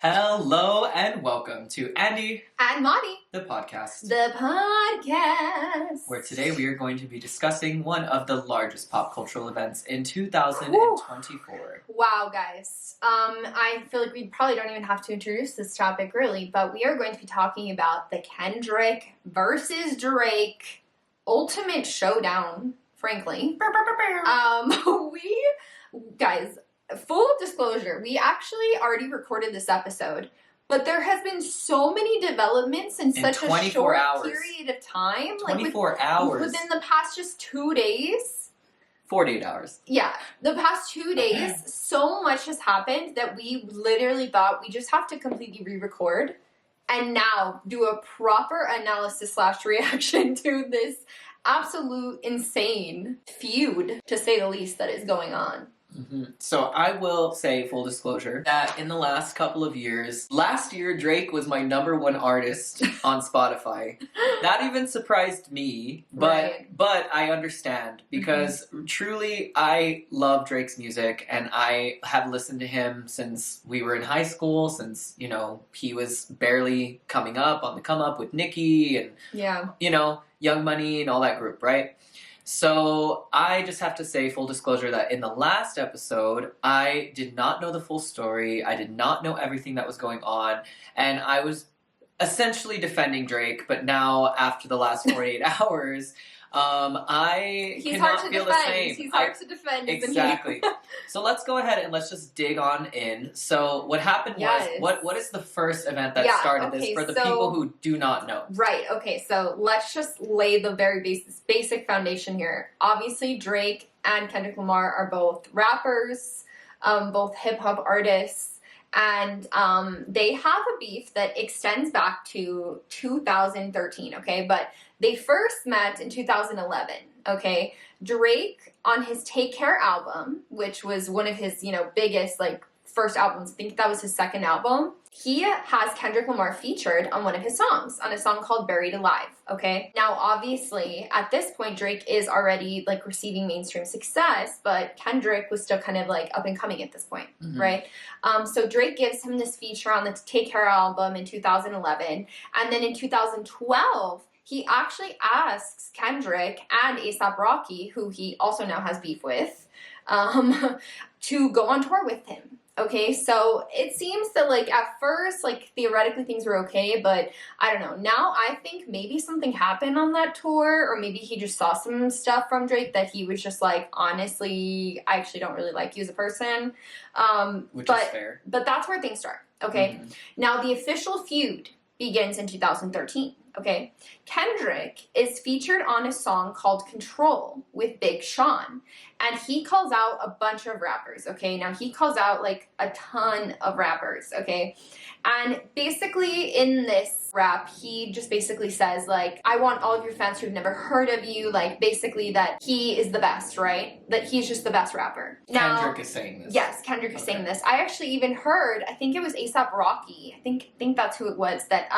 Hello and welcome to Andy and Monty, the podcast. Where today we are going to be discussing one of the largest pop cultural events in 2024. Wow, guys. I feel like we probably don't even have to introduce this topic really, but we are going to be talking about the Kendrick versus Drake ultimate showdown, frankly. Guys, full disclosure, we actually already recorded this episode, but there has been so many developments in such a short period of time. 24 hours. Within the past just 2 days. 48 hours. Yeah, the past 2 days, so much has happened that we literally thought we just have to completely re-record and now do a proper analysis / reaction to this absolute insane feud, to say the least, that is going on. Mm-hmm. So I will say, full disclosure, that in the last couple of years, last year Drake was my #1 artist on Spotify. That even surprised me, but I understand because truly I love Drake's music and I have listened to him since we were in high school, since, you know, he was barely coming up on the come up with Nicki and, you know, Young Money and all that group, right? So I just have to say, full disclosure, that in the last episode, I did not know the full story. I did not know everything that was going on. And I was essentially defending Drake. But now, after the last 48 hours, I cannot feel the same. He's hard to defend. Exactly. So let's go ahead and let's just dig on in. So what happened was, what is the first event that started this for the people who do not know? Right, okay, so let's just lay the very basic foundation here. Obviously, Drake and Kendrick Lamar are both rappers, both hip-hop artists, and they have a beef that extends back to 2013, okay? But they first met in 2011, okay? Drake, on his Take Care album, which was one of his, you know, biggest, like, first albums, I think that was his second album, he has Kendrick Lamar featured on one of his songs, on a song called Buried Alive, okay? Now, obviously, at this point, Drake is already, like, receiving mainstream success, but Kendrick was still kind of, like, up and coming at this point, right? So Drake gives him this feature on the Take Care album in 2011, and then in 2012, he actually asks Kendrick and A$AP Rocky, who he also now has beef with, to go on tour with him. Okay, so it seems that, like, at first, like, theoretically things were okay, but I don't know. Now I think maybe something happened on that tour, or maybe he just saw some stuff from Drake that he was just like, honestly, I actually don't really like you as a person. Which is fair. But that's where things start, okay? Now the official feud begins in 2013. Okay, Kendrick is featured on a song called Control with Big Sean, and he calls out a bunch of rappers, okay? Now, he calls out, like, a ton of rappers, okay? And basically, in this rap, he just basically says, like, I want all of your fans who've never heard of you, like, basically that he is the best, right? That he's just the best rapper. Now, Kendrick is saying this. Yes, Kendrick is saying this. I actually even heard, I think it was A$AP Rocky, I think that's who it was, that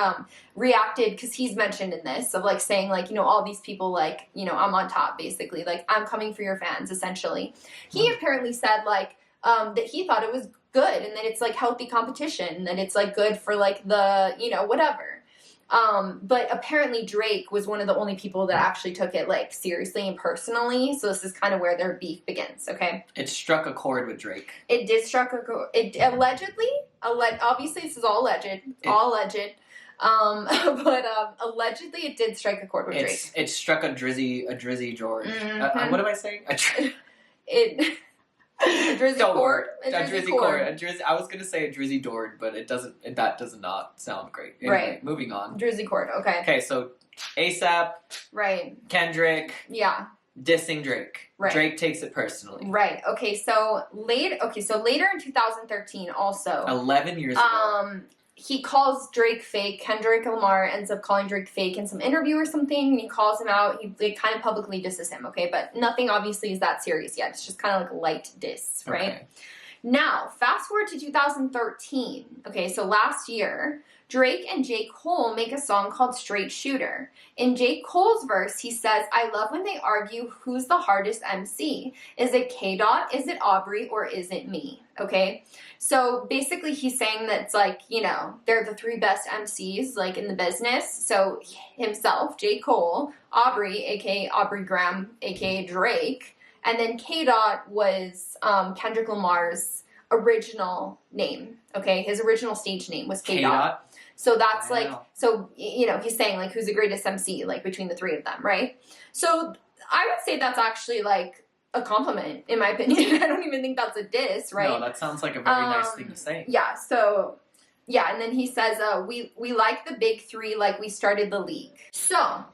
reacted, because he's mentioned in this, of, like, saying, like, you know, all these people, like, you know, I'm on top, basically. Like, I'm coming for your fans, essentially. He apparently said, like, that he thought it was good, and that it's, like, healthy competition, and that it's, like, good for, like, the, you know, whatever. But apparently Drake was one of the only people that actually took it, like, seriously and personally, so this is kind of where their beef begins, okay? It struck a chord with Drake. It did struck a chord. It allegedly, obviously this is all alleged, but allegedly it did strike a chord with Drake. It struck a Drizzy George. What am I saying? A Drizzy chord. I was gonna say a Drizzy Dord, but it doesn't. That does not sound great. Anyway, right. Moving on. Drizzy chord. Okay. Okay, so A$AP. Right. Kendrick. Yeah. Dissing Drake. Right. Drake takes it personally. Right. Okay. So later in 2013, also 11 years ago. He calls Drake fake. Kendrick Lamar ends up calling Drake fake in some interview or something, and he calls him out. He kind of publicly disses him, okay? But nothing obviously is that serious yet. It's just kind of like a light diss, right? Okay. Now, fast forward to 2013. Okay, so last year, Drake and J. Cole make a song called Straight Shooter. In J. Cole's verse, he says, I love when they argue who's the hardest MC. Is it K-Dot, is it Aubrey, or is it me? Okay? So basically he's saying that it's like, you know, they're the three best MCs like in the business. So himself, J. Cole, Aubrey, aka Aubrey Graham, aka Drake, and then K-Dot was Kendrick Lamar's original name. Okay? His original stage name was K-Dot. So that's like, so, you know, he's saying like, who's the greatest MC, like between the three of them, right? So I would say that's actually like a compliment, in my opinion. I don't even think that's a diss, right? No, that sounds like a very nice thing to say. Yeah, so, yeah, and then he says, we like the big three like we started the league. So,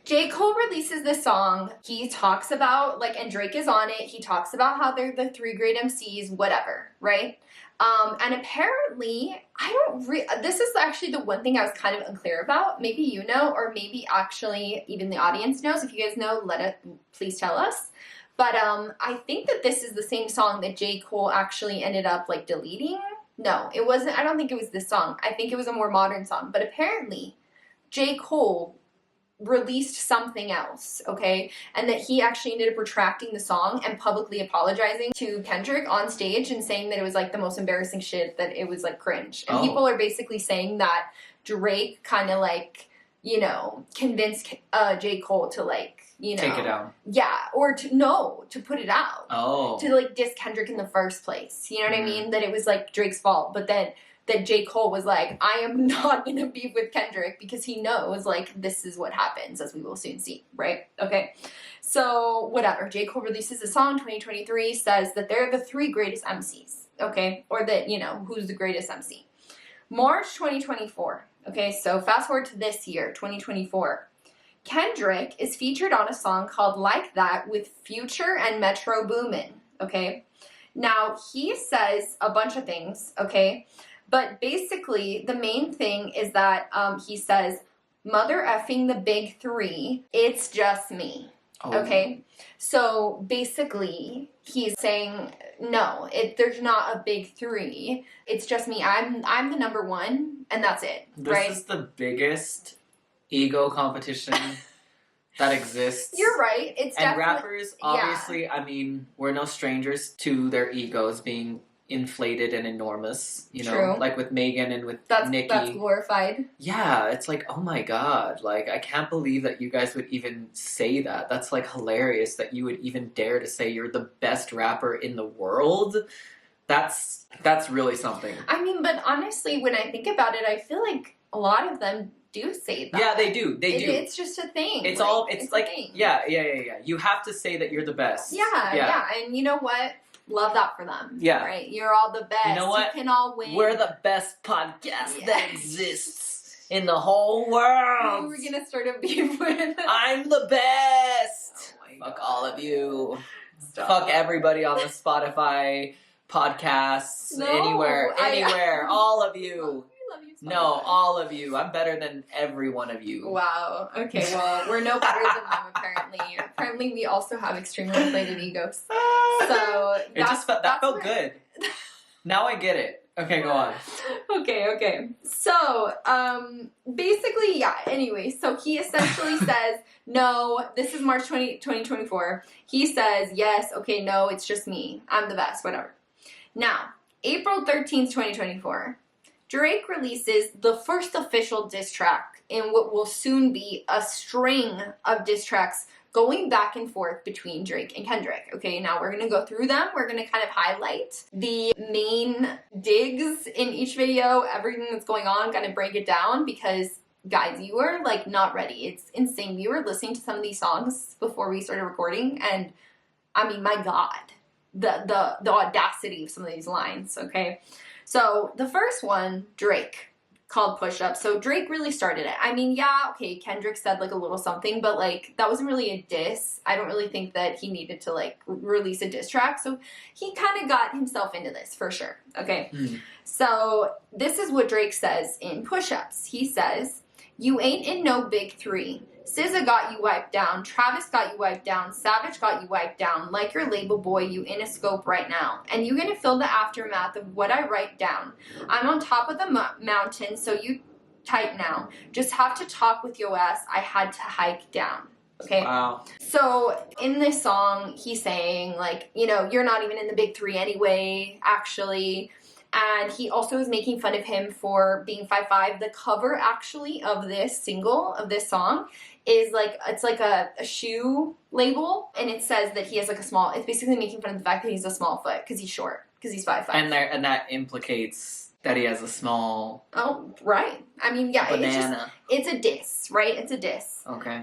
J. Cole releases this song. He talks about, like, and Drake is on it. He talks about how they're the three great MCs, whatever, right? And apparently, this is actually the one thing I was kind of unclear about. Maybe you know, or maybe actually even the audience knows. If you guys know, please tell us. But I think that this is the same song that J. Cole actually ended up, like, deleting. No, it wasn't. I don't think it was this song. I think it was a more modern song. But apparently, J. Cole released something else, okay? And that he actually ended up retracting the song and publicly apologizing to Kendrick on stage and saying that it was like the most embarrassing shit, that it was like cringe. And people are basically saying that Drake kind of like, you know, convinced J. Cole to like, you know, take it down. Yeah, or to put it out. Oh. To like diss Kendrick in the first place. You know what I mean? That it was like Drake's fault, but then that J. Cole was like, I am not going to beef with Kendrick because he knows, like, this is what happens, as we will soon see, right? Okay, so whatever. J. Cole releases a song, 2023, says that they're the three greatest MCs, okay? Or that, you know, who's the greatest MC. March 2024, okay? So fast forward to this year, 2024. Kendrick is featured on a song called Like That with Future and Metro Boomin, okay? Now, he says a bunch of things, okay? But basically, the main thing is that he says, mother effing the big three, it's just me. Oh. Okay? So basically, he's saying, no, there's not a big three. It's just me. I'm the number one, and that's it. Right? This is the biggest ego competition that exists. You're right. It's and rappers, obviously, yeah. I mean, we're no strangers to their egos being inflated and enormous, you know. True. Like with Megan and with Nicki. That's glorified. Yeah, it's like, oh my god, like, I can't believe that you guys would even say that. That's like hilarious that you would even dare to say you're the best rapper in the world. That's really something. I mean, but honestly, when I think about it, I feel like a lot of them do say that. Yeah, they do. They do. It's just a thing. It's like, it's like, yeah. You have to say that you're the best. Yeah. And you know what? Love that for them. Yeah. Right? You're all the best. You know what? You can all win. We're the best podcast that exists in the whole world. Who are we going to start a beef with? I'm the best. Oh fuck all of you. Stop. Fuck everybody on the Spotify podcasts. No, anywhere. All of you. So no, all of you. I'm better than every one of you. Wow. Okay, well, we're no better than them, apparently. Apparently, we also have extremely inflated egos. So, that felt good. Now I get it. Okay, go on. Okay. So, basically, yeah, anyway, so he essentially says, no, this is March 2024. He says, yes, okay, no, it's just me. I'm the best, whatever. Now, April 13th, 2024. Drake releases the first official diss track in what will soon be a string of diss tracks going back and forth between Drake and Kendrick. Okay, now we're going to go through them. We're going to kind of highlight the main digs in each video, everything that's going on, kind of break it down because, guys, you were, like, not ready. It's insane. We were listening to some of these songs before we started recording, and, I mean, my God, the audacity of some of these lines, okay? So, the first one, Drake, called Push Up. So, Drake really started it. I mean, yeah, okay, Kendrick said, like, a little something, but, like, that wasn't really a diss. I don't really think that he needed to, like, release a diss track. So, he kind of got himself into this, for sure, okay? So, this is what Drake says in Push Ups. He says, you ain't in no big three. SZA got you wiped down, Travis got you wiped down, Savage got you wiped down, like your label boy, you in a scope right now. And you gonna feel the aftermath of what I write down. I'm on top of the mountain, so you tight now. Just have to talk with your ass. I had to hike down. Okay. Wow. So in this song, he's saying like, you know, you're not even in the big three anyway, actually. And he also is making fun of him for being 5'5". The cover actually of this single, of this song, is like, it's like a shoe label. And it says that he has like a small, it's basically making fun of the fact that he's a small foot because he's short, because he's 5'5". And that implicates that he has a small... Oh, right. I mean, yeah. Banana. It's a diss, right? It's a diss. Okay.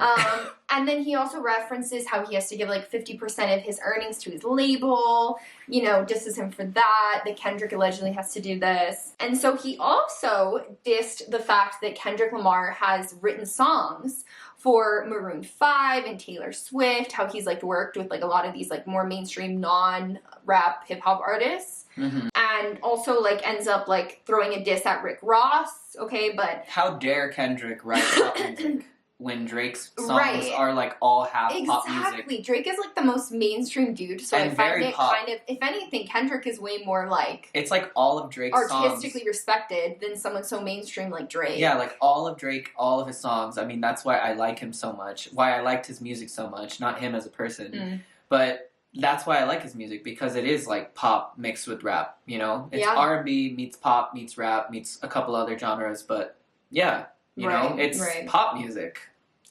And then he also references how he has to give like 50% of his earnings to his label, you know, disses him for that Kendrick allegedly has to do this. And so he also dissed the fact that Kendrick Lamar has written songs for Maroon 5 and Taylor Swift, how he's like worked with like a lot of these like more mainstream non-rap hip-hop artists. Mm-hmm. And also like ends up like throwing a diss at Rick Ross, okay, but... How dare Kendrick write pop music when Drake's songs right. are like all half pop music? Exactly. Drake is like the most mainstream dude, so and I find it pop. kind of, if anything, Kendrick is way more like... It's like all of Drake's artistically songs. respected than someone so mainstream like Drake. Yeah, like all of Drake, all of his songs. I mean, that's why I like him so much. Why I liked his music so much. Not him as a person. But... that's why I like his music, because it is like pop mixed with rap, you know? It's R&B meets pop meets rap meets a couple other genres, but yeah, you know, it's pop music.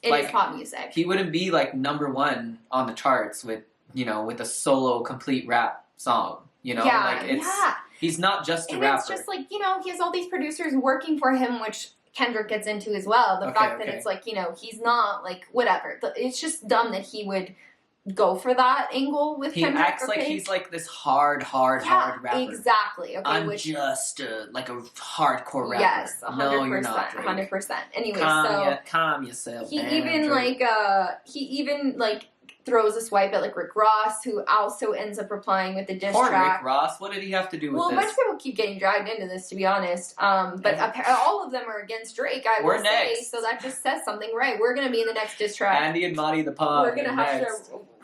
It is pop music. He wouldn't be like #1 on the charts with, you know, with a solo complete rap song, you know? Yeah, like it's he's not just a rapper. It's just like, you know, he has all these producers working for him, which Kendrick gets into as well. The fact that it's like, you know, he's not like whatever. It's just dumb that he would go for that angle with Kendrick. He acts like he's like this hard rapper. Exactly. Okay, I'm just like a hardcore rapper. Yes, 100%. No, you're not, Drake. 100%. Anyway, calm yourself. He even throws a swipe at like Rick Ross, who also ends up replying with the diss track. Rick Ross, what did he have to do with this? Well, a bunch of people keep getting dragged into this, to be honest. But all of them are against Drake, I will say. So that just says something, right? We're going to be in the next diss track. Andy and Monty the Pod. We're going to have to...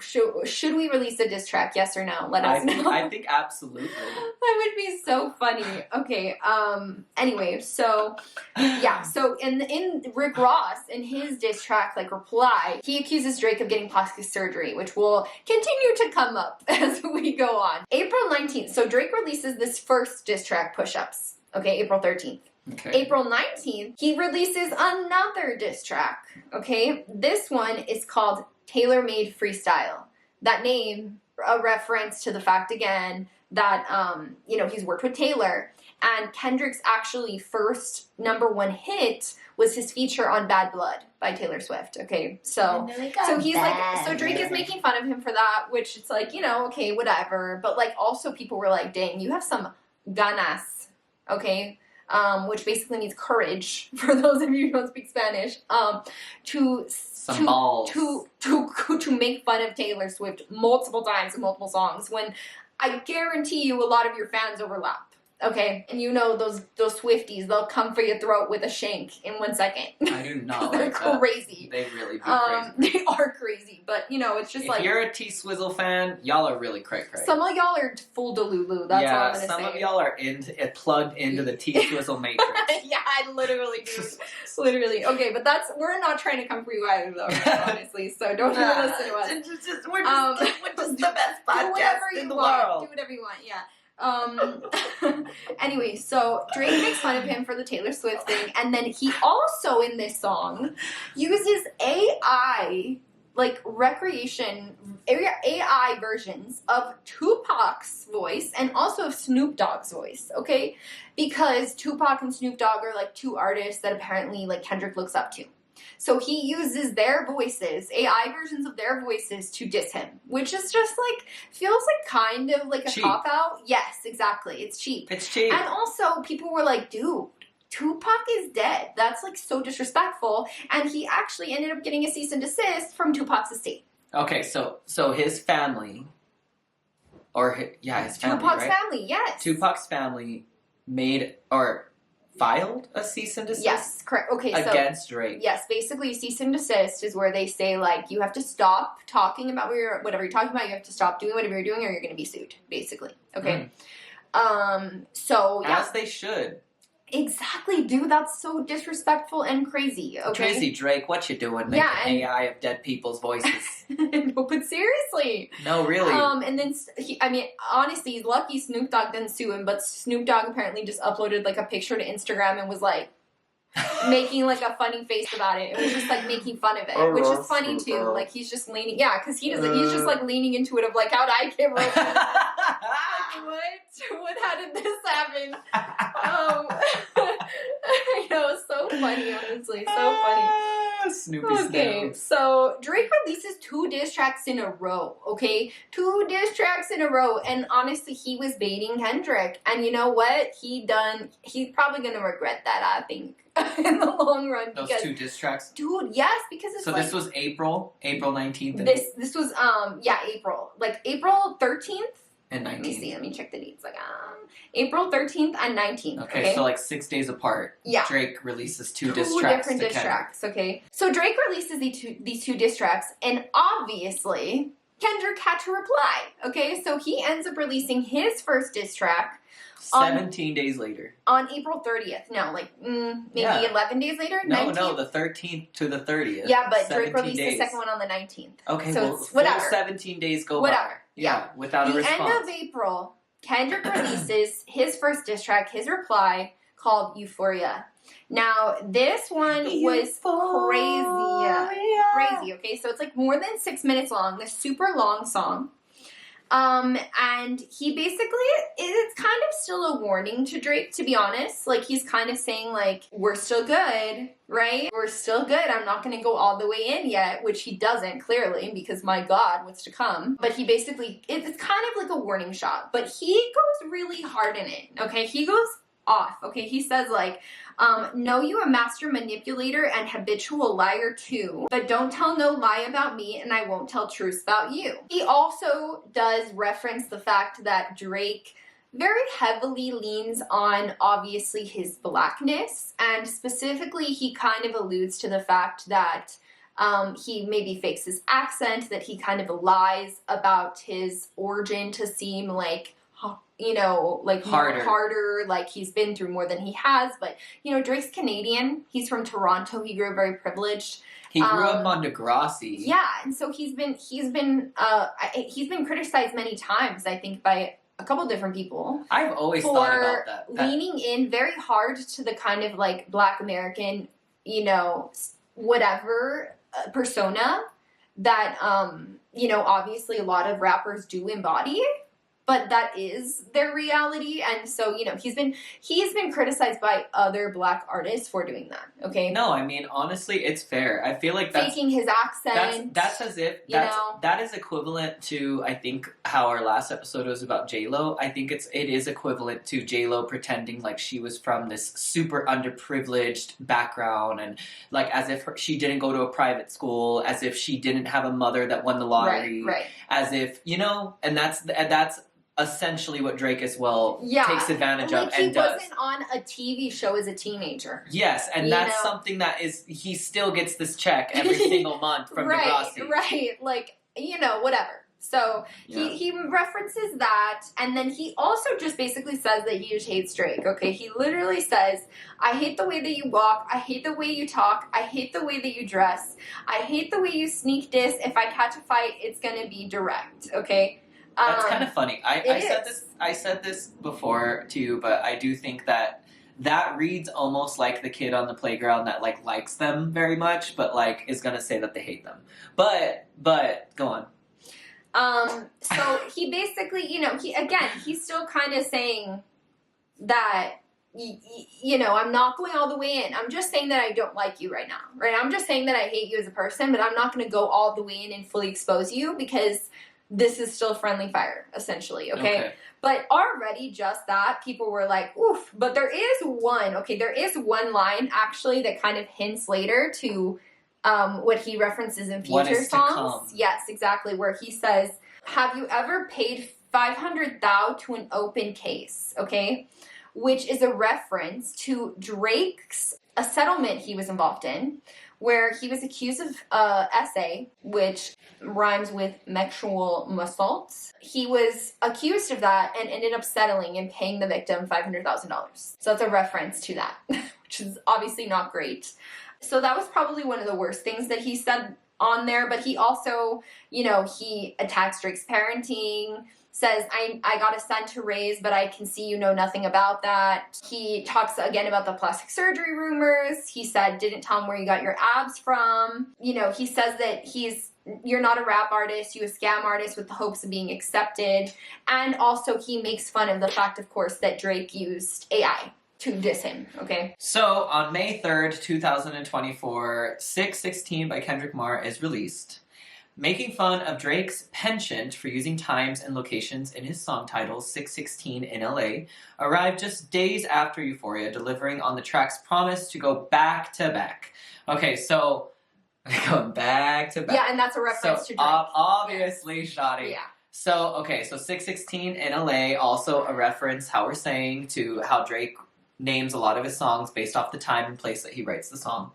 Should we release a diss track? Yes or no? Let us know. I think absolutely. That would be so funny. Okay. Anyway, so yeah. So in Rick Ross, in his diss track reply, he accuses Drake of getting plastic surgery, which will continue to come up as we go on. April 19th. So Drake releases this first diss track, Push Ups. Okay, April 13th. Okay. April 19th, he releases another diss track. Okay, this one is called Tailor Made Freestyle. That name, a reference to the fact again that you know, he's worked with Taylor, and Kendrick's actually first #1 hit was his feature on Bad Blood by Taylor Swift. Okay, so he's like, so Drake is making fun of him for that, which it's like, you know, okay, whatever, but like also people were like, dang, you have some ganas, okay. Which basically means courage for those of you who don't speak Spanish. Balls. To make fun of Taylor Swift multiple times in multiple songs when I guarantee you a lot of your fans overlap. Okay, and you know those Swifties, they'll come for your throat with a shank in 1 second. I do not. They're like crazy. They really be crazy. They are crazy, but you know it's just if you're a T-Swizzle fan, y'all are really cray. Some of y'all are full Delulu. That's all I'm gonna say. Some of y'all are plugged into the T-Swizzle matrix. Yeah, I literally do. Literally. Okay, but we're not trying to come for you either, though, honestly. So don't even listen to us. We're just the best podcast in the world. Do whatever you want. Yeah. Anyway, so Drake makes fun of him for the Taylor Swift thing, and then he also in this song uses AI AI versions of Tupac's voice and also of Snoop Dogg's voice, okay? Because Tupac and Snoop Dogg are like two artists that apparently like Kendrick looks up to. So he uses their voices, AI versions of their voices, to diss him, which is just feels like kind of like a cheap. Cop-out. Yes, exactly. It's cheap. It's cheap. And also, people were like, dude, Tupac is dead. That's so disrespectful. And he actually ended up getting a cease and desist from Tupac's estate. Okay, so his family, his family, Tupac's right? family, yes. Tupac's family filed a cease and desist? Yes, correct. Okay, so against Drake. Yes, basically cease and desist is where they say you have to stop talking about whatever you're talking about, you have to stop doing whatever you're doing or you're going to be sued, basically. Okay. So yeah. As they should. Exactly, dude. That's so disrespectful and crazy. Okay. Crazy Drake, what you doing? Making AI of dead people's voices. No, but seriously. No, really. And then honestly, he's lucky Snoop Dogg didn't sue him, but Snoop Dogg apparently just uploaded like a picture to Instagram and was like making like a funny face about it. It was just like making fun of it, which is funny too. Like he's just leaning, yeah, because he doesn't. He's just like leaning into it of like, how'd I get broken? Like what? How did this happen? I know, so funny, honestly, so funny. Snoopy Okay, so Drake releases 2 diss tracks in a row, okay? 2 diss tracks in a row, and honestly, he was baiting Kendrick, and you know what? He's probably gonna regret that, I think, in the long run. Those 2 diss tracks? Dude, yes, because it's so this was April 19th? This was, April. Like, April 13th? And 19th. Let me check the dates. Like, April 13th and 19th. Okay, so like 6 days apart. Yeah. Drake releases 2 diss tracks. 2 different diss tracks, okay? So Drake releases these two diss tracks, and obviously, Kendrick had to reply, okay? So he ends up releasing his first diss track 17 days later. On April 30th. No, like, maybe 11 days later? No, the 13th to the 30th. Yeah, but Drake released the second one on the 19th. Okay, so well, it's whatever. 17 days go by. Yeah, without a response. The end of April, Kendrick releases his first diss track, his reply, called Euphoria. Now, this one was crazy, okay? So it's like more than 6 minutes long, this super long song. And he basically, it's kind of still a warning to Drake, to be honest. Like, he's kind of saying, like, we're still good, right? We're still good. I'm not going to go all the way in yet, which he doesn't, clearly, because my God, what's to come. But he basically, it's kind of like a warning shot. But he goes really hard in it, okay? He goes off, okay? He says, like, know you a master manipulator and habitual liar too, but don't tell no lie about me and I won't tell truths about you. He also does reference the fact that Drake very heavily leans on, obviously, his blackness, and specifically he kind of alludes to the fact that he maybe fakes his accent, that he kind of lies about his origin to seem like, you know, like harder, like he's been through more than he has. But, you know, Drake's Canadian. He's from Toronto. He grew up very privileged. He grew up on Degrassi. Yeah, and so he's been criticized many times, I think, by a couple different people. I've always thought about that. Leaning in very hard to the kind of like Black American, you know, whatever persona that, you know, obviously a lot of rappers do embody. But that is their reality, and so, you know, he's been criticized by other Black artists for doing that. Okay. No, I mean, honestly, it's fair. I feel like that's faking his accent. That's as if that is equivalent to, I think, how our last episode was about J-Lo. I think it is equivalent to J-Lo pretending like she was from this super underprivileged background, and like as if she didn't go to a private school, as if she didn't have a mother that won the lottery, right. As if, you know, and that's essentially what Drake as well takes advantage of and does. He wasn't on a TV show as a teenager. Yes, and that's something that is, he still gets this check every single month from Degrassi. Right, like, you know, whatever. So he references that, and then he also just basically says that he just hates Drake, okay? He literally says, I hate the way that you walk, I hate the way you talk, I hate the way that you dress, I hate the way you sneak diss. If I catch a fight, it's gonna be direct, okay? That's kind of funny. I said this before to you, but I do think that reads almost like the kid on the playground that like likes them very much, but like is gonna say that they hate them. But go on. So he basically, you know, he's still kind of saying that, you know, I'm not going all the way in. I'm just saying that I don't like you right now, right? I'm just saying that I hate you as a person, but I'm not going to go all the way in and fully expose you because this is still friendly fire, essentially, okay? But already just that, people were like, oof. But there is one line, actually, that kind of hints later to what he references in future songs. Yes, exactly, where he says, have you ever paid 500 thou to an open case, okay? Which is a reference to Drake's, a settlement he was involved in, where he was accused of SA, which rhymes with sexual assault. He was accused of that and ended up settling and paying the victim $500,000. So that's a reference to that, which is obviously not great. So that was probably one of the worst things that he said on there, but he also, you know, he attacks Drake's parenting, says, I got a son to raise, but I can see you know nothing about that. He talks again about the plastic surgery rumors. He said, didn't tell him where you got your abs from. You know, he says that you're not a rap artist, you're a scam artist with the hopes of being accepted. And also he makes fun of the fact, of course, that Drake used AI to diss him, okay? So, on May 3rd, 2024, 616 by Kendrick Lamar is released, making fun of Drake's penchant for using times and locations in his song title, 616 in LA, arrived just days after Euphoria, delivering on the track's promise to go back to back. Okay, so, going back to back. Yeah, and that's a reference to Drake. Obviously, Shotty. Yeah. So, okay, so 616 in LA, also a reference, how we're saying, to how Drake names a lot of his songs based off the time and place that he writes the song.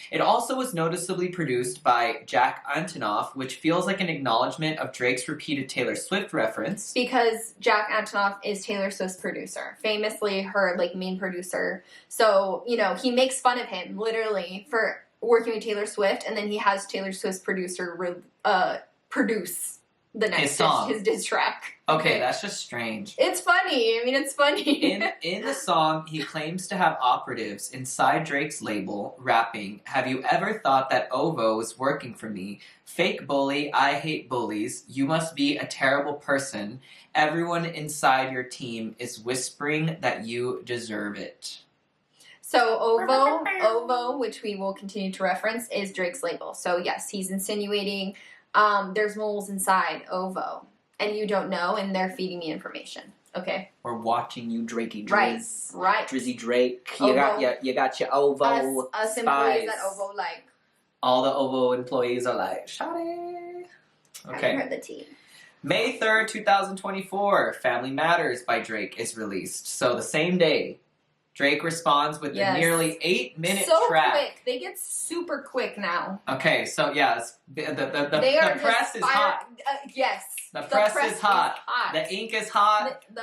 It also was noticeably produced by Jack Antonoff, which feels like an acknowledgement of Drake's repeated Taylor Swift reference. Because Jack Antonoff is Taylor Swift's producer, famously her like main producer. So, you know, he makes fun of him literally for working with Taylor Swift, and then he has Taylor Swift's producer produce the next his diss track. Okay, that's just strange. It's funny. I mean, it's funny. In the song, he claims to have operatives inside Drake's label rapping, "Have you ever thought that OVO is working for me? Fake bully, I hate bullies. You must be a terrible person. Everyone inside your team is whispering that you deserve it." So OVO, which we will continue to reference, is Drake's label. So yes, he's insinuating there's moles inside OVO, and you don't know, and they're feeding me information. Okay. We're watching you, Drakey Drizz. Right. Drizzy Drake. You got your OVO us spies. Employees at OVO like. All the OVO employees are like, Shawty. Okay. I heard the tea. May 3rd, 2024, Family Matters by Drake is released. So the same day, Drake responds with a nearly 8-minute track. So quick. They get super quick now. Okay, so yes, the press is hot. Yes. The press is hot. The ink is hot. The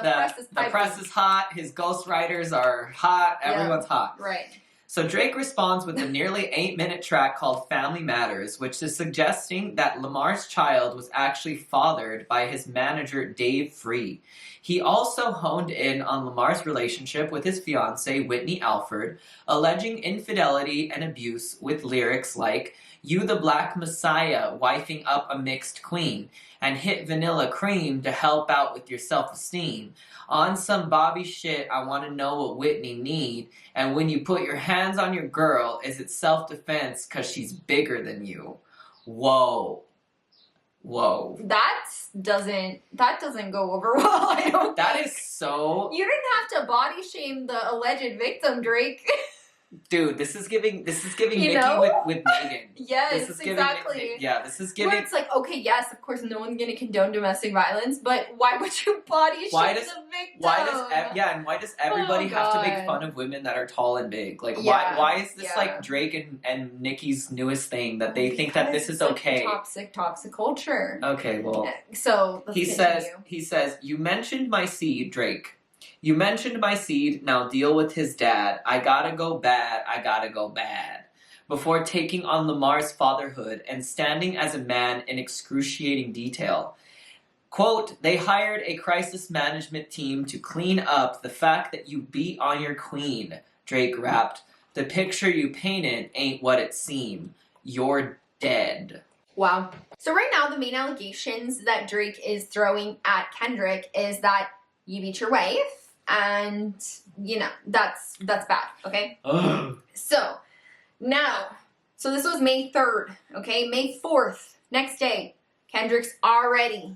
press is hot. His ghostwriters are hot. Everyone's hot. Right. So Drake responds with a nearly 8-minute track called Family Matters, which is suggesting that Lamar's child was actually fathered by his manager, Dave Free. He also honed in on Lamar's relationship with his fiancée, Whitney Alford, alleging infidelity and abuse with lyrics like, "You the Black Messiah, wifing up a mixed queen, and hit vanilla cream to help out with your self-esteem. On some Bobby shit, I want to know what Whitney need, and when you put your hands on your girl, is it self-defense because she's bigger than you?" Whoa. That doesn't go over well, I don't think. That is so... You didn't have to body shame the alleged victim, Drake. Dude, this is giving Nicki with Megan. Yes, exactly. This is giving... Where it's like, okay, yes, of course, no one's going to condone domestic violence, but why would you body shame the victim? Why does everybody have to make fun of women that are tall and big? Like, why is this like Drake and Nicki's newest thing that they think that this is okay? Toxic culture. Okay, well... So, he says, "You mentioned my seed, Drake. You mentioned my seed, now deal with his dad. I gotta go bad. Before taking on Lamar's fatherhood and standing as a man in excruciating detail. Quote, they hired a crisis management team to clean up the fact that you beat on your queen," Drake rapped. "The picture you painted ain't what it seemed. You're dead." Wow. So right now, the main allegations that Drake is throwing at Kendrick is that you beat your wife. And, you know, that's bad, okay? So, now, so this was May 3rd, okay? May 4th, next day, Kendrick's already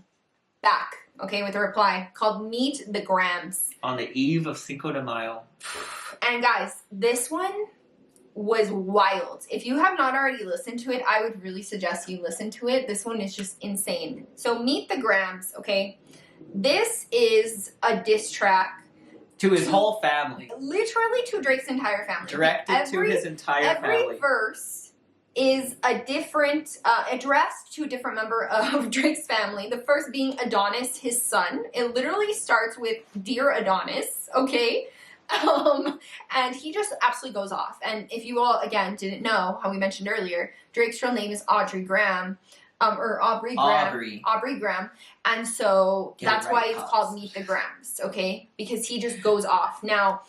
back, okay, with a reply called Meet the Grams. On the eve of Cinco de Mayo. And guys, this one was wild. If you have not already listened to it, I would really suggest you listen to it. This one is just insane. So, Meet the Grams, okay? This is a diss track. To his whole family. Literally to Drake's entire family. Directed to his entire family. Every verse is a different, addressed to a different member of Drake's family. The first being Adonis, his son. It literally starts with Dear Adonis, okay? And he just absolutely goes off. And if you all, again, didn't know how we mentioned earlier, Drake's real name is Audrey Graham, or Aubrey Graham. Aubrey Graham. And so that's why it's called Meet the Grahams, okay? Because he just goes off. Now,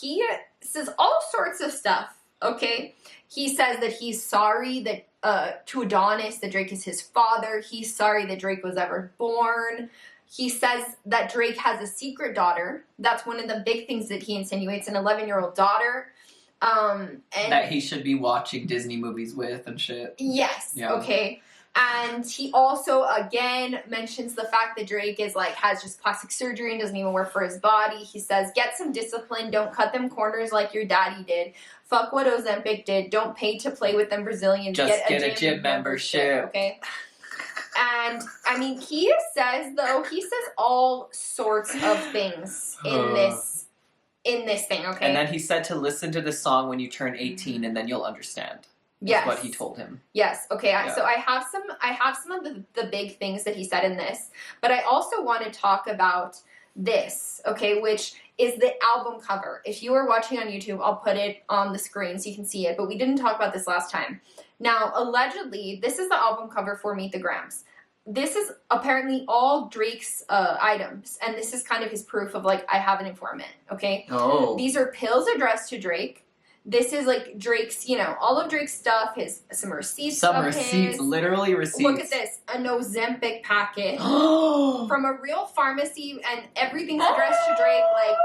he says all sorts of stuff, okay? He says that he's sorry that, to Adonis, that Drake is his father. He's sorry that Drake was ever born. He says that Drake has a secret daughter. That's one of the big things that he insinuates, an 11-year-old daughter. And that he should be watching Disney movies with and shit. Yes, yeah. Okay. And he also, again, mentions the fact that Drake is, like, has just plastic surgery and doesn't even work for his body. He says, get some discipline. Don't cut them corners like your daddy did. Fuck what Ozempic did. Don't pay to play with them Brazilians. Just get a gym membership. Okay? And, I mean, he says all sorts of things in this thing, okay? And then he said to listen to the song when you turn 18 and then you'll understand. Yes. That's what he told him. Yes. Okay. Yeah. So I have some of the big things that he said in this, but I also want to talk about this, okay, which is the album cover. If you are watching on YouTube, I'll put it on the screen so you can see it, but we didn't talk about this last time. Now, allegedly, this is the album cover for Meet the Grahams. This is apparently all Drake's items, and this is kind of his proof of, like, I have an informant, okay? Oh. These are pills addressed to Drake. This is, like, Drake's, you know, all of Drake's stuff, some receipts literally receipts. Look at this, an Ozempic packet from a real pharmacy, and everything's addressed to Drake, like,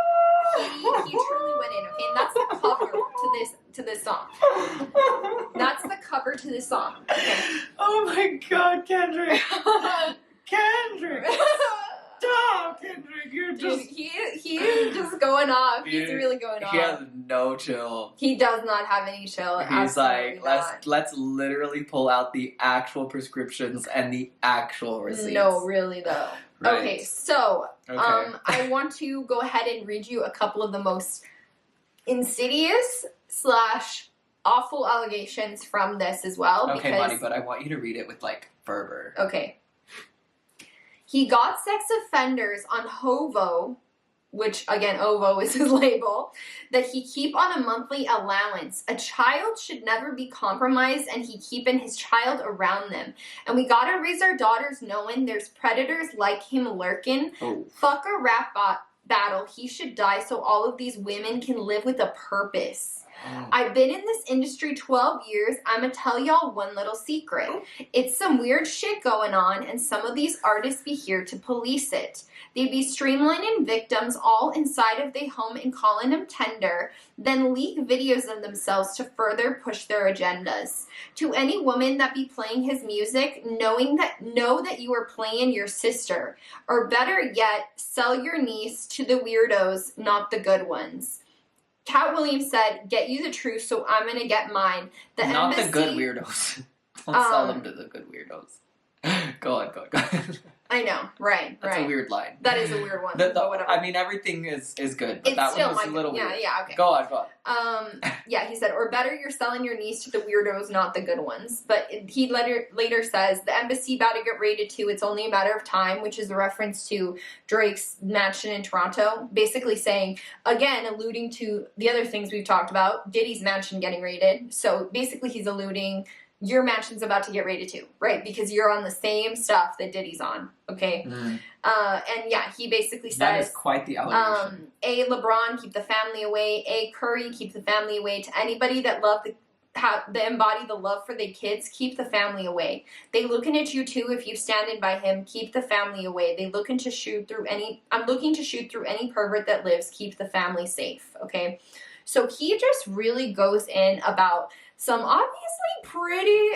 he truly went in, okay? And that's the cover to this song. That's the cover to this song, okay? Oh my God, Kendrick. Kendrick. Stop, Kendrick. You're just... Dude, he is just going off. He's really going off. He has no chill. He does not have any chill. He's like, let's literally pull out the actual prescriptions and the actual receipts. No, really though. Right. Okay, so I want to go ahead and read you a couple of the most insidious / awful allegations from this as well. Okay, buddy, but I want you to read it with, like, fervor. Okay. He got sex offenders on Hovo, which, again, Ovo is his label, that he keep on a monthly allowance. A child should never be compromised, and he keeping his child around them. And we gotta raise our daughters knowing there's predators like him lurking. Oh. Fuck a rap battle. He should die so all of these women can live with a purpose. I've been in this industry 12 years. I'ma tell y'all one little secret. It's some weird shit going on, and some of these artists be here to police it. They be streamlining victims all inside of their home and calling them tender, then leak videos of themselves to further push their agendas. To any woman that be playing his music, know that you are playing your sister. Or better yet, sell your niece to the weirdos, not the good ones. Cat Williams said, get you the truth, so I'm going to get mine. Not the good weirdos. Don't sell them to the good weirdos. Go on. I know, right. That's a weird line. That is a weird one, but whatever. I mean, everything is good, but that one was a little weird. Yeah, okay. Go on. Yeah, he said, or better you're selling your niece to the weirdos, not the good ones. But he later says, the embassy about to get raided too, it's only a matter of time, which is a reference to Drake's mansion in Toronto, basically saying, again, alluding to the other things we've talked about, Diddy's mansion getting raided. So basically he's alluding, your mansion's about to get raided too, right? Because you're on the same stuff that Diddy's on, okay? Mm. And yeah, he basically says... That is quite the allegation. A, LeBron, keep the family away. A, Curry, keep the family away. To anybody that embody the love for their kids, keep the family away. They looking at you too if you standing by him, keep the family away. I'm looking to shoot through any pervert that lives, keep the family safe, okay? So he just really goes in about some obviously pretty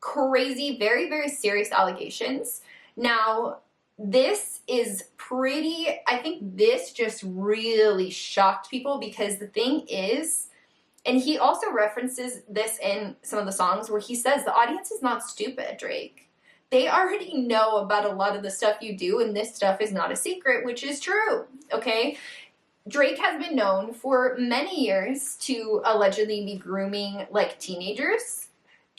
crazy, very, very serious allegations. Now, this is I think this just really shocked people because the thing is, and he also references this in some of the songs where he says the audience is not stupid, Drake. They already know about a lot of the stuff you do, and this stuff is not a secret, which is true, okay? Drake has been known for many years to allegedly be grooming, like, teenagers.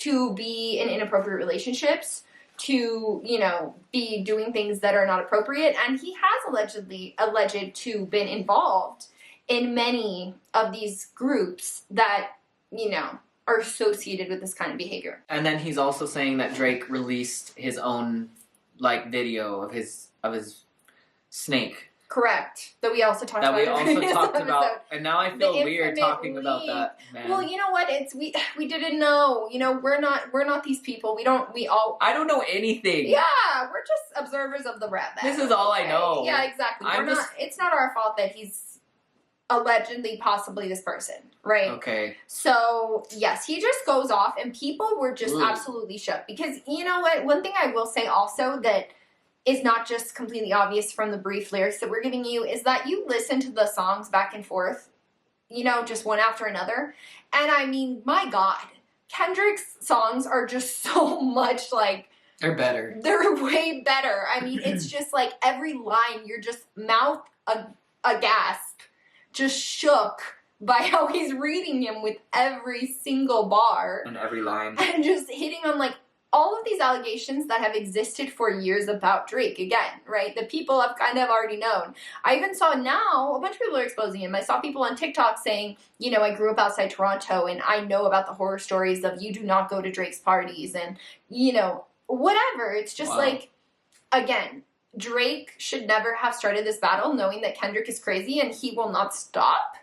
to be in inappropriate relationships, to, you know, be doing things that are not appropriate. And he has alleged to been involved in many of these groups that, you know, are associated with this kind of behavior. And then he's also saying that Drake released his own, like, video of his snake. Correct. That we also talked about. And now I feel weird talking about that, man. Well, you know what? We didn't know. You know, we're not these people. I don't know anything. Yeah, we're just observers of the rap. This is all I know. Yeah, exactly. It's not our fault that he's allegedly possibly this person, right? Okay. So, yes, he just goes off and people were just absolutely shook because, you know what? One thing I will say also that is not just completely obvious from the brief lyrics that we're giving you is that you listen to the songs back and forth, you know, just one after another. And I mean, my God, Kendrick's songs are just so much like... They're better. They're way better. I mean, it's just like every line, you're just mouth aghast, just shook by how he's reading him with every single bar. And every line. And just hitting on like all of these allegations that have existed for years about Drake, again, right? The people have kind of already known. I even saw now, a bunch of people are exposing him. I saw people on TikTok saying, you know, I grew up outside Toronto and I know about the horror stories of you do not go to Drake's parties and, you know, whatever. It's just like, again, Drake should never have started this battle knowing that Kendrick is crazy and he will not stop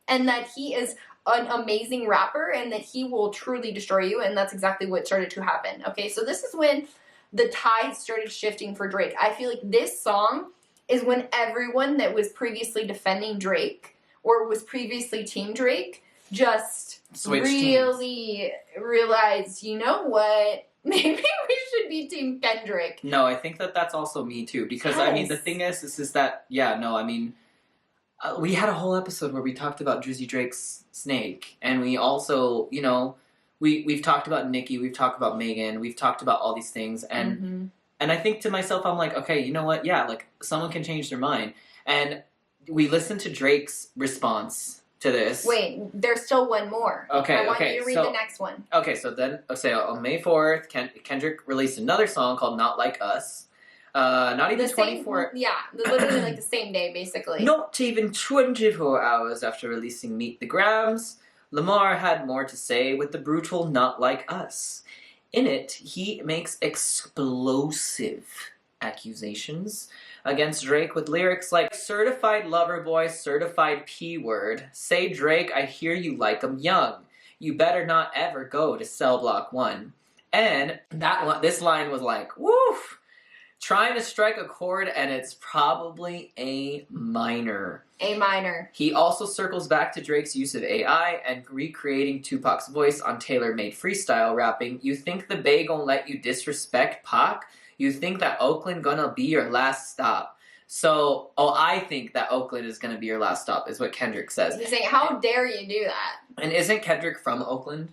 and that he is an amazing rapper and that he will truly destroy you, and that's exactly what started to happen. Okay, so this is when the tide started shifting for Drake. I feel like this song is when everyone that was previously defending Drake or was previously Team Drake just really realized, you know what, maybe we should be Team Kendrick. No, I think that's also me too, because I mean the thing is that I mean we had a whole episode where we talked about Drizzy Drake's snake, and we also, you know, we've talked about Nicki, we've talked about Megan, we've talked about all these things, and and I think to myself, I'm like, okay, you know what, yeah, like, someone can change their mind, and we listened to Drake's response to this. Wait, there's still one more. Okay, I want you to read the next one. Okay, so then, on May 4th, Kendrick released another song called Not Like Us. Not even 24... Yeah, literally like the same day, basically. Not even 24 hours after releasing Meet the Grams, Lamar had more to say with the brutal Not Like Us. In it, he makes explosive accusations against Drake with lyrics like, certified lover boy, certified P-word, say Drake, I hear you like 'em young. You better not ever go to Cell Block 1. And this line was like, woof! Trying to strike a chord, and it's probably A minor. A minor. He also circles back to Drake's use of AI and recreating Tupac's voice on tailor-made freestyle rapping. You think the Bay gon' let you disrespect Pac? You think that Oakland gonna be your last stop? So, I think that Oakland is gonna be your last stop, is what Kendrick says. He's saying, how dare you do that? And isn't Kendrick from Oakland?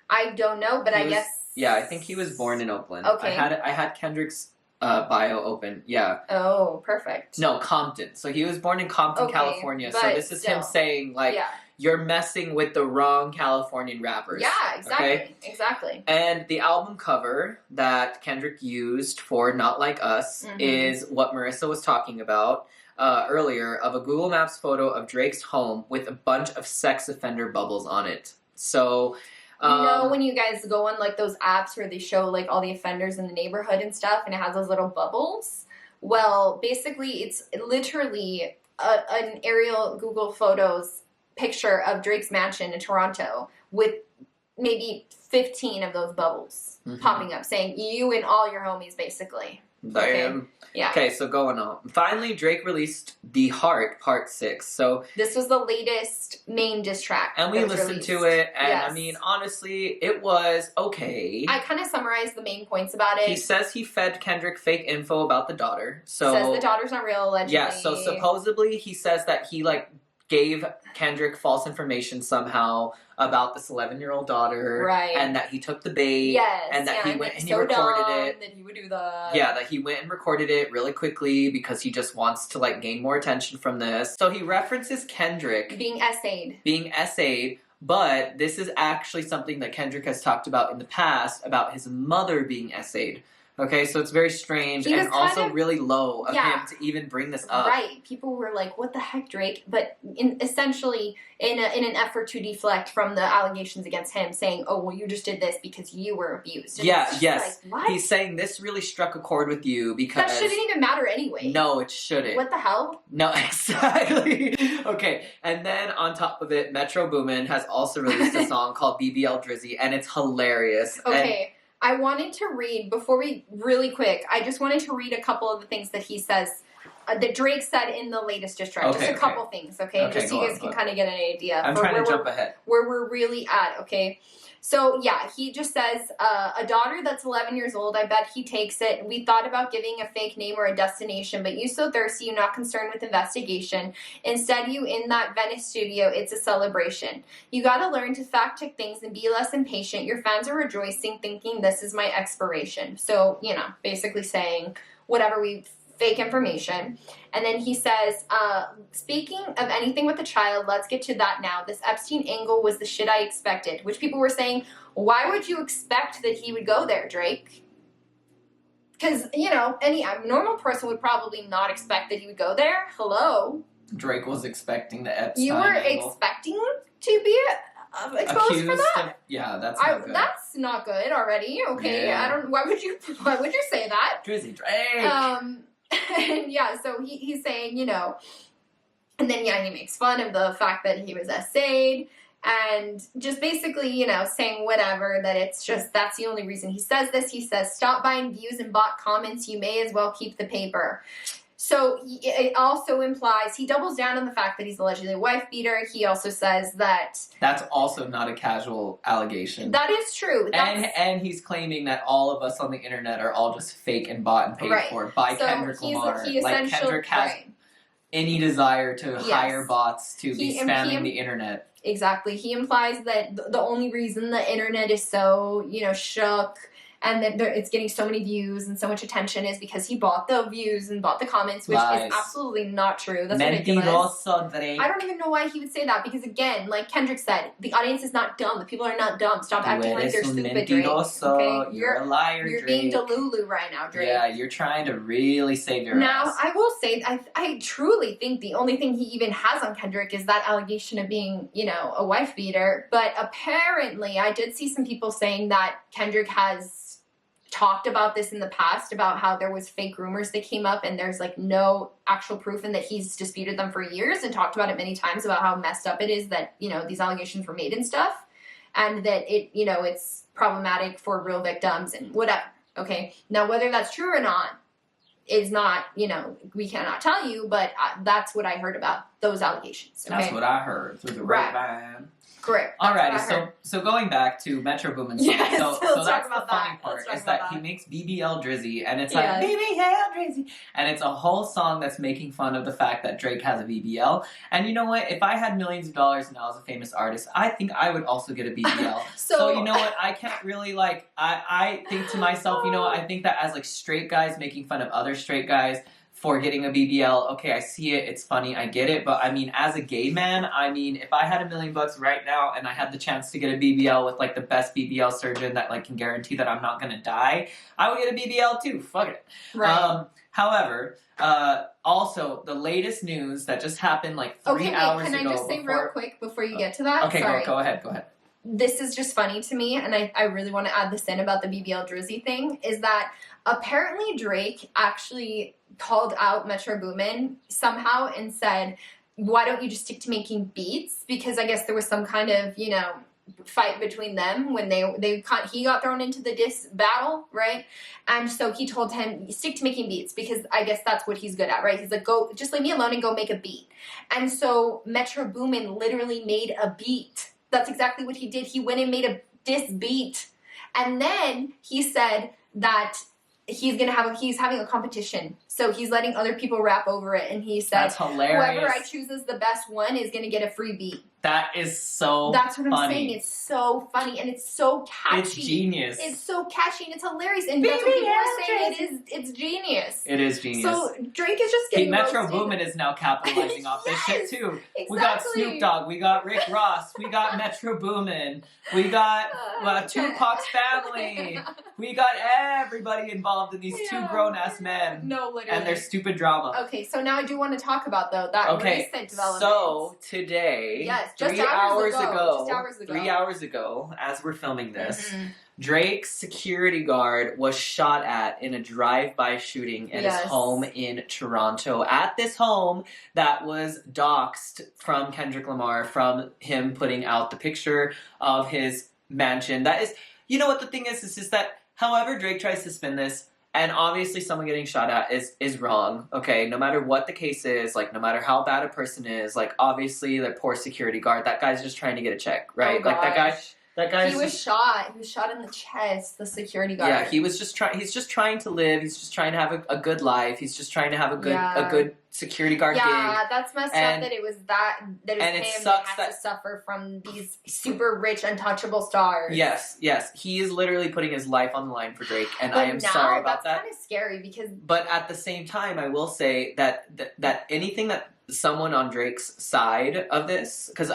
I don't know, but I guess... Yeah, I think he was born in Oakland. Okay. I had Kendrick's bio open, yeah. Oh, perfect. No, Compton. So he was born in Compton, California. So this is him saying, like, you're messing with the wrong Californian rappers. Yeah, exactly. Okay? Exactly. And the album cover that Kendrick used for Not Like Us is what Marissa was talking about earlier, of a Google Maps photo of Drake's home with a bunch of sex offender bubbles on it. So... you know when you guys go on like those apps where they show like all the offenders in the neighborhood and stuff and it has those little bubbles? Well, basically it's literally an aerial Google Photos picture of Drake's mansion in Toronto with maybe 15 of those bubbles popping up saying you and all your homies basically. Damn. Okay. Yeah. Okay, so going on. Finally, Drake released The Heart Part 6. So this was the latest main diss track. And we listened to it, and I mean, honestly, it was okay. I kind of summarized the main points about it. He says he fed Kendrick fake info about the daughter. So says the daughter's not real, allegedly. Yeah, so supposedly he says that he, like, gave Kendrick false information somehow about this 11-year-old daughter. Right. And that he took the bait. Yes. And that he went and he recorded it. That he would do that. Yeah, that he went and recorded it really quickly because he just wants to, like, gain more attention from this. So he references Kendrick being essayed But this is actually something that Kendrick has talked about in the past about his mother being essayed. Okay, so it's very strange and also really low of him to even bring this up. Right. People were like, what the heck, Drake? But essentially, in an effort to deflect from the allegations against him, saying, oh, well, you just did this because you were abused. And yes. Like, what? He's saying this really struck a chord with you because... That shouldn't even matter anyway. No, it shouldn't. What the hell? No, exactly. Okay, and then on top of it, Metro Boomin has also released a song called BBL Drizzy, and it's hilarious. Okay. I wanted to read, before we, really quick, I just wanted to read a couple of the things that he says, that Drake said in the latest diss track. Just a couple things, okay? Just so you guys can kind of get an idea. I'm trying to jump ahead. Where we're really at, okay? So, yeah, he just says, a daughter that's 11 years old, I bet he takes it. We thought about giving a fake name or a destination, but you so thirsty, you not concerned with investigation. Instead, you in that Venice studio, it's a celebration. You gotta learn to fact check things and be less impatient. Your fans are rejoicing, thinking this is my expiration. So, you know, basically saying whatever fake information. And then he says, speaking of anything with a child, let's get to that now. This Epstein angle was the shit I expected, which people were saying, why would you expect that he would go there, Drake? Because, you know, any normal person would probably not expect that he would go there. Hello? Drake was expecting the Epstein You were angle. Expecting to be exposed for that? Yeah, that's not good. That's not good already. Okay, yeah. Why would you say that? Drizzy Drake! And yeah, so he's saying, you know, and then he makes fun of the fact that he was essayed and just basically, you know, saying whatever, that it's just, that's the only reason he says this. He says, stop buying views and bot comments, you may as well keep the paper. So it also implies, he doubles down on the fact that he's allegedly a wife beater. He also says that... That's also not a casual allegation. That is true. And he's claiming that all of us on the internet are all just fake and bought and paid for by Kendrick Lamar. Like Kendrick has any desire to hire bots to be spamming the internet. Exactly. He implies that the only reason the internet is so, you know, shook and that it's getting so many views and so much attention is because he bought the views and bought the comments, which is absolutely not true. That's ridiculous. I don't even know why he would say that because, again, like Kendrick said, the audience is not dumb. The people are not dumb. Stop acting like they're stupid, Drake. Okay? You're a liar, You're Drake. being delulu right now, Drake. Yeah, you're trying to really save your ass. Now, I will say, I truly think the only thing he even has on Kendrick is that allegation of being, you know, a wife beater. But apparently, I did see some people saying that Kendrick has talked about this in the past, about how there was fake rumors that came up and there's like no actual proof, and that he's disputed them for years and talked about it many times about how messed up it is that, you know, these allegations were made and stuff, and that it, you know, it's problematic for real victims and whatever. Okay, now whether that's true or not is not, you know, we cannot tell you, but that's what I heard about those allegations. Okay? That's what I heard through the grapevine. Correct. Alrighty, so going back to Metro Boomin's song, so that's the funny part, is that he makes BBL Drizzy, and it's like, BBL Drizzy, and it's a whole song that's making fun of the fact that Drake has a BBL, and you know what, if I had millions of dollars and I was a famous artist, I think I would also get a BBL, so you know what, I can't really, like, I think to myself, you know what, I think that as, like, straight guys making fun of other straight guys for getting a BBL, okay, I see it, it's funny, I get it, but I mean, as a gay man, I mean, if I had $1 million right now and I had the chance to get a BBL with, like, the best BBL surgeon that, like, can guarantee that I'm not gonna die, I would get a BBL too, fuck it. Right. However, also, the latest news that just happened, like, 3 hours ago. Can I just say real quick before you get to that? Okay, go ahead. This is just funny to me, and I really want to add this in about the BBL Drizzy thing, is that apparently Drake actually called out Metro Boomin somehow and said, why don't you just stick to making beats? Because I guess there was some kind of, you know, fight between them when he got thrown into the diss battle, right? And so he told him, stick to making beats, because I guess that's what he's good at, right? He's like, go, just leave me alone and go make a beat. And so Metro Boomin literally made a beat. That's exactly what he did. He went and made a diss beat. And then he said that he's having a competition. So he's letting other people rap over it. And he said, that's hilarious. Whoever I choose as the best one is going to get a free beat. That is so That's what I'm funny. saying. It's so funny and it's so catchy. It's genius. It's so catchy and it's hilarious. And that's what people are saying. It's genius. It is genius. So Drake is just getting Metro roasted. Boomin is now capitalizing off this shit too. Exactly. We got Snoop Dogg, we got Rick Ross, we got Metro Boomin, we got Tupac's family, we got everybody involved in these two grown-ass men. No, literally. And their stupid drama. Okay, so now I do want to talk about, though, that recent development. So today, yes, just 3 hours ago, 3 hours ago, as we're filming this, Drake's security guard was shot at in a drive-by shooting at his home in Toronto. At this home that was doxxed from Kendrick Lamar, from him putting out the picture of his mansion. That is, you know what the thing is that however Drake tries to spin this, and obviously someone getting shot at is wrong, okay? No matter what the case is, like, no matter how bad a person is, like, obviously, the poor security guard, that guy's just trying to get a check, right? Oh, like, that guy he was shot. He was shot in the chest, the security guard. Yeah, he's just trying to live. He's just trying to have a good life. He's just trying to have a good security guard gig. Yeah, that's messed up that it was him that has to suffer from these super rich, untouchable stars. Yes. He is literally putting his life on the line for Drake, and I am sorry about that. That's kind of scary because... But at the same time, I will say that anything that someone on Drake's side of this, because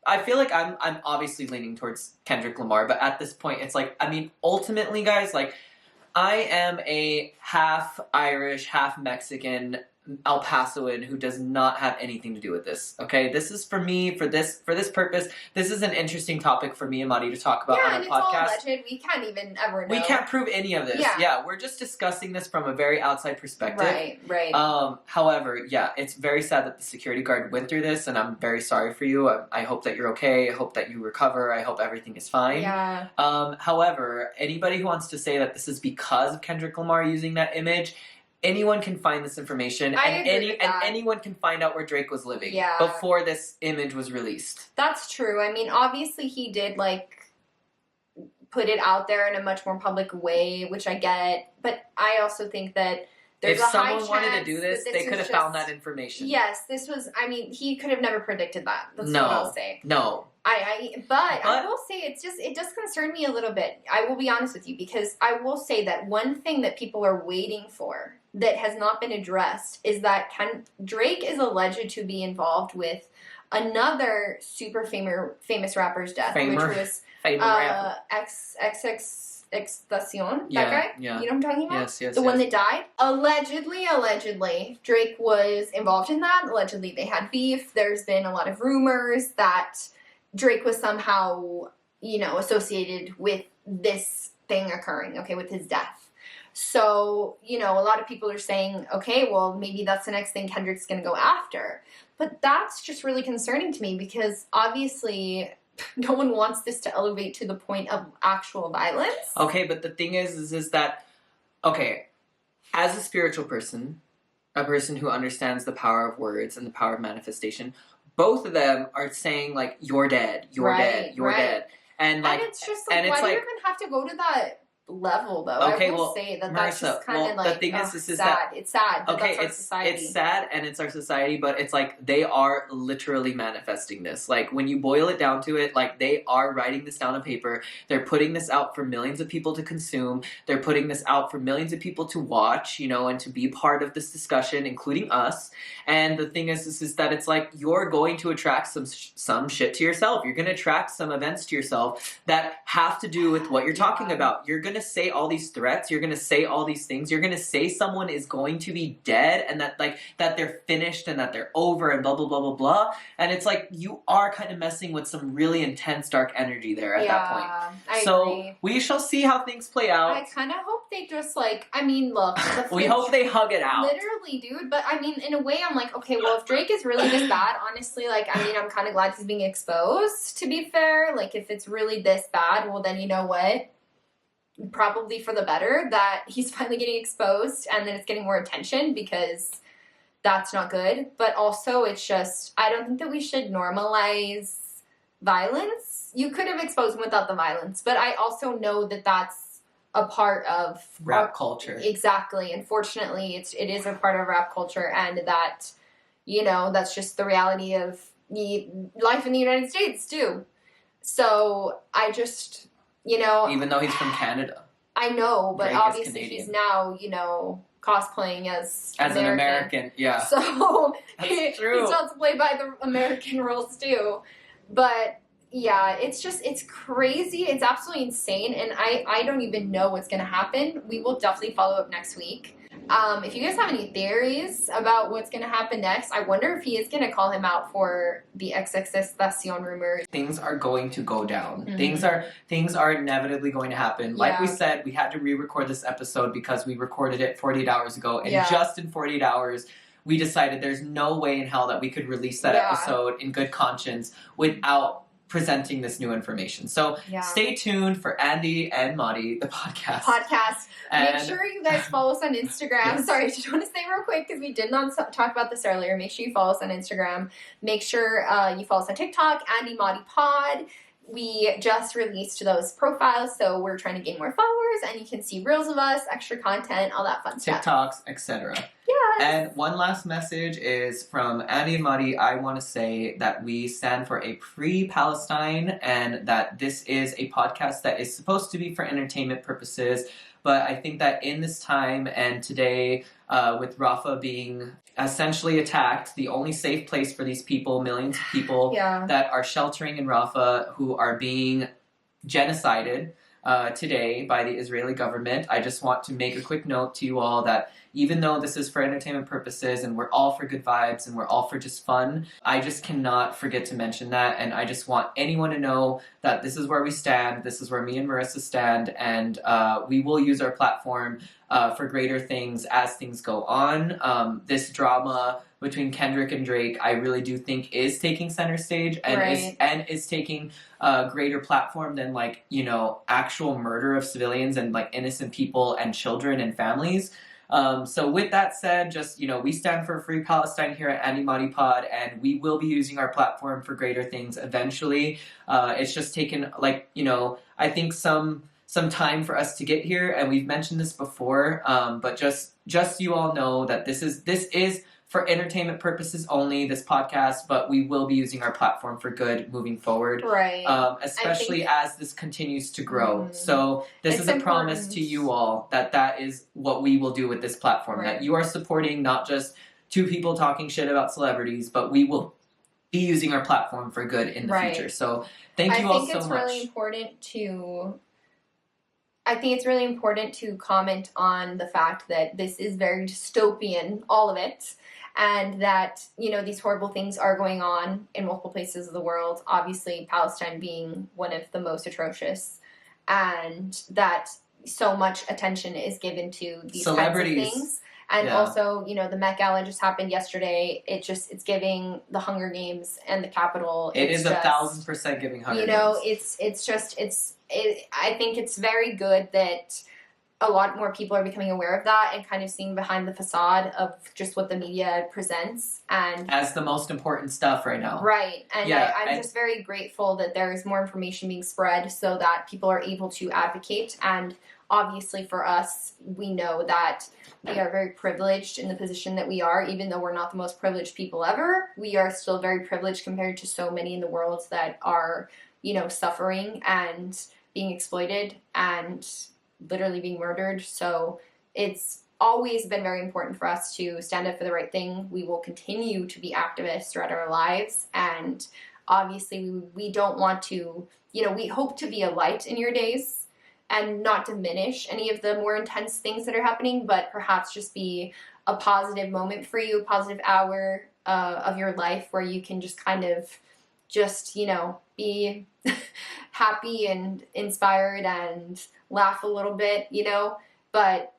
I feel like I'm obviously leaning towards Kendrick Lamar, but at this point, it's like, I mean, ultimately, guys, like, I am a half Irish, half Mexican El Pasoan who does not have anything to do with this, okay? This is for me, for this purpose. This is an interesting topic for me and Madi to talk about on our podcast. Yeah, it's all alleged. We can't even ever know. We can't prove any of this. Yeah, we're just discussing this from a very outside perspective. Right. However, yeah, it's very sad that the security guard went through this, and I'm very sorry for you. I hope that you're okay. I hope that you recover. I hope everything is fine. Yeah. However, anybody who wants to say that this is because of Kendrick Lamar using that image, anyone can find this information, and anyone can find out where Drake was living before this image was released. That's true. I mean, obviously he did, like, put it out there in a much more public way, which I get, but I also think that there's if someone wanted to do this, they could have found that information. Yes, I mean, he could have never predicted that. That's what I'll say. No. But I will say it does concern me a little bit. I will be honest with you, because I will say that one thing that people are waiting for that has not been addressed is that Drake is alleged to be involved with another super famous rapper's death, which was XXXTentacion, that guy? Yeah. You know what I'm talking about? Yes. The one that died? Allegedly, Drake was involved in that. Allegedly, they had beef. There's been a lot of rumors that Drake was somehow, associated with this thing occurring, with his death. So, a lot of people are saying, okay, well, maybe that's the next thing Kendrick's going to go after. But that's just really concerning to me, because obviously no one wants this to elevate to the point of actual violence. Okay, but the thing is that, okay, as a spiritual person, a person who understands the power of words and the power of manifestation, both of them are saying, like, you're dead, you're dead. And, like, it's just like, why do you even have to go to that level, though? Okay, I will say that that's Marissa, just kind of like, the thing is sad. that It's sad, but okay, that's our society. It's sad, and it's our society, but it's like they are literally manifesting this. Like, when you boil it down to it, like, they are writing this down on paper. They're putting this out for millions of people to consume. They're putting this out for millions of people to watch, and to be part of this discussion, including us. And the thing is that it's like you're going to attract some shit to yourself. You're going to attract some events to yourself that have to do with what you're talking about. You're going to say all these threats. You're going to say all these things. You're going to say someone is going to be dead, and that they're finished and that they're over and blah, blah, blah, blah, blah. And it's like you are kind of messing with some really intense dark energy there at that point. I agree. We shall see how things play out. I kind of hope they just look, we hope they hug it out. Literally, dude. But I mean, in a way, I'm like, okay, well, if Drake is really this bad, honestly, I'm kind of glad he's being exposed, to be fair. Like, if it's really this bad, well, then you know what? Probably for the better that he's finally getting exposed and then it's getting more attention, because that's not good. But also, it's just, I don't think that we should normalize violence. You could have exposed him without the violence, but I also know that that's a part of rap culture. Exactly. Unfortunately, it is a part of rap culture, and that, that's just the reality of life in the United States too. So I just, you know, even though he's from Canada, I know, but Drake obviously he's now, you know, cosplaying as an American. Yeah, so that's true. He's not to play by the American rules too. But yeah, it's crazy. It's absolutely insane, and I don't even know what's gonna happen. We will definitely follow up next week. If you guys have any theories about what's gonna happen next, I wonder if he is gonna call him out for the XXXTentacion rumors. Things are going to go down. Mm-hmm. Things are inevitably going to happen. Like we said, we had to re-record this episode because we recorded it 48 hours ago, and just in 48 hours, we decided there's no way in hell that we could release that episode in good conscience without presenting this new information. So stay tuned for Andy and Madi, the podcast. Make sure you guys follow us on Instagram. Sorry, I just want to say real quick, because we did not talk about this earlier. Make sure you follow us on Instagram. Make sure you follow us on TikTok, Andy Madi Pod. We just released those profiles, so we're trying to gain more followers, and you can see reels of us, extra content, all that fun stuff. TikToks, etc. Yes. And one last message is from Andy and Madi. I want to say that we stand for a free Palestine, and that this is a podcast that is supposed to be for entertainment purposes. But I think that in this time and today, with Rafah being essentially attacked, the only safe place for these people, millions of people that are sheltering in Rafah, who are being genocided today by the Israeli government, I just want to make a quick note to you all that even though this is for entertainment purposes and we're all for good vibes and we're all for just fun, I just cannot forget to mention that, and I just want anyone to know that this is where we stand, this is where me and Marissa stand, and we will use our platform for greater things as things go on. This drama between Kendrick and Drake, I really do think is taking center stage and is taking a greater platform than, like, you know, actual murder of civilians and like innocent people and children and families. So with that said, just, you know, we stand for Free Palestine here at Andy Madi Pod, and we will be using our platform for greater things eventually. It's just taken, like, you know, I think some time for us to get here, and we've mentioned this before, but just you all know that this is for entertainment purposes only, this podcast, but we will be using our platform for good moving forward. Right. Especially as this continues to grow. So this is a promise to you all that is what we will do with this platform. That you are supporting not just two people talking shit about celebrities, but we will be using our platform for good in the future. So thank you all so much. I think it's really important to comment on the fact that this is very dystopian, all of it, and that, you know, these horrible things are going on in multiple places of the world, obviously Palestine being one of the most atrocious, and that so much attention is given to these celebrities. Kinds of things. And also, you know, the Met Gala just happened yesterday. It's giving the Hunger Games and the Capitol. It is 1,000% giving Hunger Games. You know, I think it's very good that a lot more people are becoming aware of that and kind of seeing behind the facade of just what the media presents and as the most important stuff right now. Right. And I'm just very grateful that there is more information being spread so that people are able to advocate. And obviously for us, we know that we are very privileged in the position that we are. Even though we're not the most privileged people ever, we are still very privileged compared to so many in the world that are, you know, suffering and being exploited and literally being murdered. So it's always been very important for us to stand up for the right thing. We will continue to be activists throughout our lives, and obviously we don't want to, you know, we hope to be a light in your days and not diminish any of the more intense things that are happening, but perhaps just be a positive moment for you, a positive hour of your life where you can just kind of just, you know, be happy and inspired and laugh a little bit, you know, but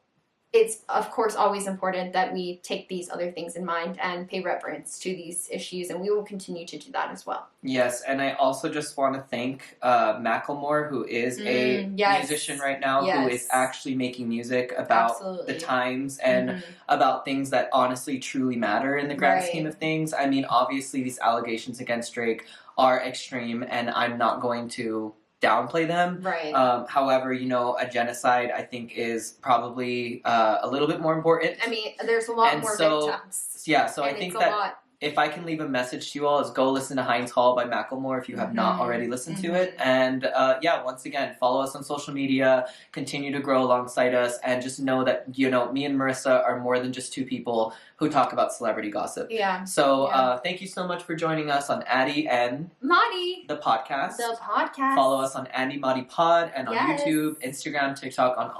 it's of course always important that we take these other things in mind and pay reverence to these issues, and we will continue to do that as well. Yes, and I also just want to thank Macklemore, who is a musician right now, who is actually making music about the times and about things that honestly truly matter in the grand scheme of things. I mean, obviously these allegations against Drake are extreme, and I'm not going to downplay them. Right. However, you know, a genocide, I think, is probably a little bit more important. I mean, there's a lot more victims. Yeah, so I think that if I can leave a message to you all, is go listen to Heinz Hall by Macklemore if you have not already listened to it. And yeah, once again, follow us on social media, continue to grow alongside us, and just know that, you know, me and Marissa are more than just two people who talk about celebrity gossip. Yeah. So thank you so much for joining us on Addie and Maddie, the podcast. the podcast. Follow us on Addie Maddie Pod and on YouTube, Instagram, TikTok, on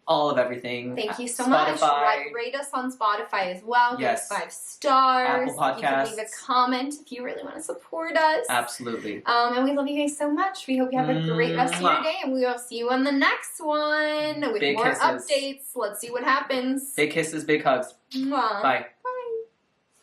all of everything. Thank you so Spotify. much. Rate us on Spotify as well. Give us 5 stars. Apple Podcasts. You can leave a comment if you really want to support us. Absolutely. And we love you guys so much. We hope you have a great rest of your day, and we will see you on the next one with Big more kisses. updates. Let's see what happens. Big kisses, big hugs. Mwah. Bye.